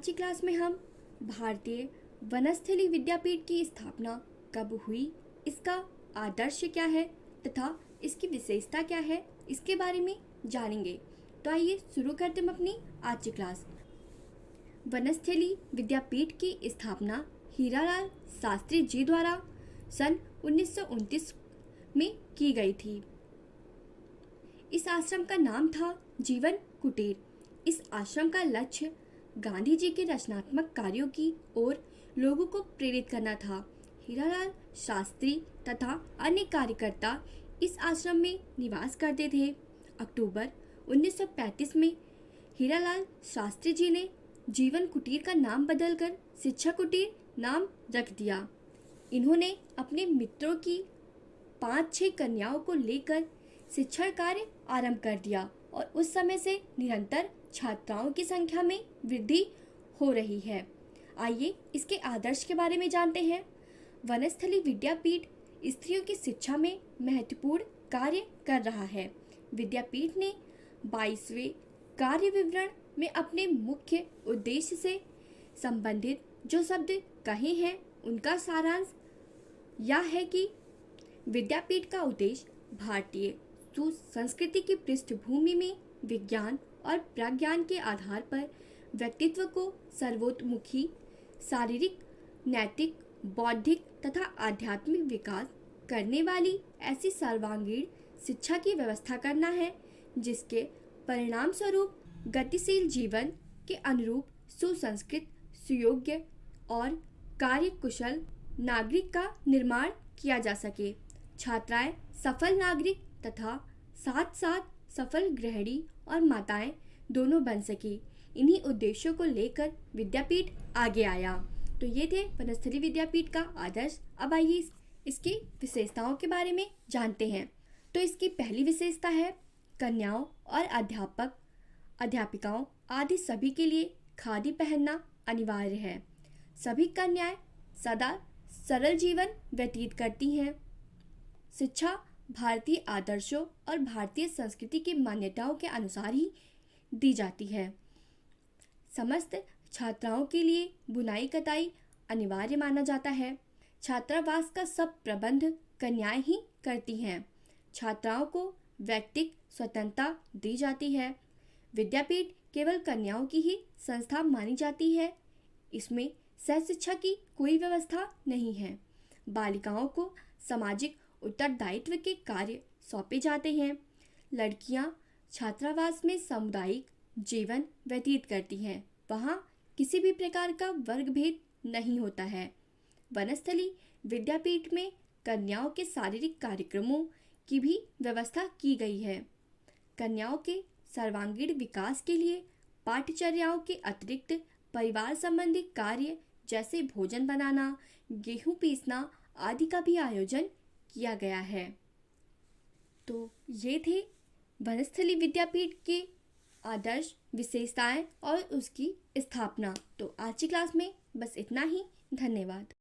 आज की क्लास में हम भारतीय वनस्थली विद्यापीठ की स्थापना कब हुई, इसका आदर्श क्या है तथा इसकी विशेषता क्या है, इसके बारे में जानेंगे। तो आइए शुरू करते हैं अपनी आज की क्लास। वनस्थली विद्यापीठ की स्थापना हीरालाल शास्त्री जी द्वारा सन 1929 में की गई थी। इस आश्रम का नाम था जीवन कुटीर। इस आश्रम का लक्ष्य गांधी जी के रचनात्मक कार्यों की ओर लोगों को प्रेरित करना था। हीरालाल शास्त्री तथा अन्य कार्यकर्ता इस आश्रम में निवास करते थे। अक्टूबर 1935 में हीरालाल शास्त्री जी ने जीवन कुटीर का नाम बदलकर शिक्षा कुटीर नाम रख दिया। इन्होंने अपने मित्रों की 5-6 कन्याओं को लेकर शिक्षण कार्य आरंभ कर दिया और उस समय से निरंतर छात्राओं की संख्या में वृद्धि हो रही है। आइए इसके आदर्श के बारे में जानते हैं। वनस्थली विद्यापीठ स्त्रियों की शिक्षा में महत्वपूर्ण कार्य कर रहा है। विद्यापीठ ने 22वें कार्य विवरण में अपने मुख्य उद्देश्य से संबंधित जो शब्द कहे हैं उनका सारांश यह है कि विद्यापीठ का उद्देश्य भारतीय संस्कृति की पृष्ठभूमि में विज्ञान और प्रज्ञान के आधार पर व्यक्तित्व को सर्वतोमुखी शारीरिक, नैतिक, बौद्धिक तथा आध्यात्मिक विकास करने वाली ऐसी सर्वांगीण शिक्षा की व्यवस्था करना है जिसके परिणाम स्वरूप गतिशील जीवन के अनुरूप सुसंस्कृत, सुयोग्य और कार्यकुशल नागरिक का निर्माण किया जा सके। छात्राएं सफल नागरिक तथा साथ साथ सफल गृहिणी और माताएं दोनों बन सकी। इन्हीं उद्देश्यों को लेकर विद्यापीठ आगे आया। तो ये थे वनस्थली विद्यापीठ का आदर्श। अब आइए इसकी विशेषताओं के बारे में जानते हैं। तो इसकी पहली विशेषता है कन्याओं और अध्यापिकाओं आदि सभी के लिए खादी पहनना अनिवार्य है। सभी कन्याएं सदा सरल जीवन व्यतीत करती हैं। शिक्षा भारतीय आदर्शों और भारतीय संस्कृति की मान्यताओं के अनुसार ही दी जाती है। समस्त छात्राओं के लिए बुनाई कताई अनिवार्य माना जाता है। छात्रावास का सब प्रबंध कन्याएं ही करती हैं। छात्राओं को व्यक्तिगत स्वतंत्रता दी जाती है। विद्यापीठ केवल कन्याओं की ही संस्था मानी जाती है। इसमें सहशिक्षा की कोई व्यवस्था नहीं है। बालिकाओं को सामाजिक उत्तरदायित्व के कार्य सौंपे जाते हैं। लड़कियां छात्रावास में सामुदायिक जीवन व्यतीत करती हैं। वहां किसी भी प्रकार का वर्ग भेद नहीं होता है। वनस्थली विद्यापीठ में कन्याओं के शारीरिक कार्यक्रमों की भी व्यवस्था की गई है। कन्याओं के सर्वांगीण विकास के लिए पाठचर्याओं के अतिरिक्त परिवार संबंधी कार्य जैसे भोजन बनाना, गेहूं पीसना आदि का भी आयोजन किया गया है। तो ये थे वनस्थली विद्यापीठ के आदर्श, विशेषताएं और उसकी स्थापना। तो आज की क्लास में बस इतना ही। धन्यवाद।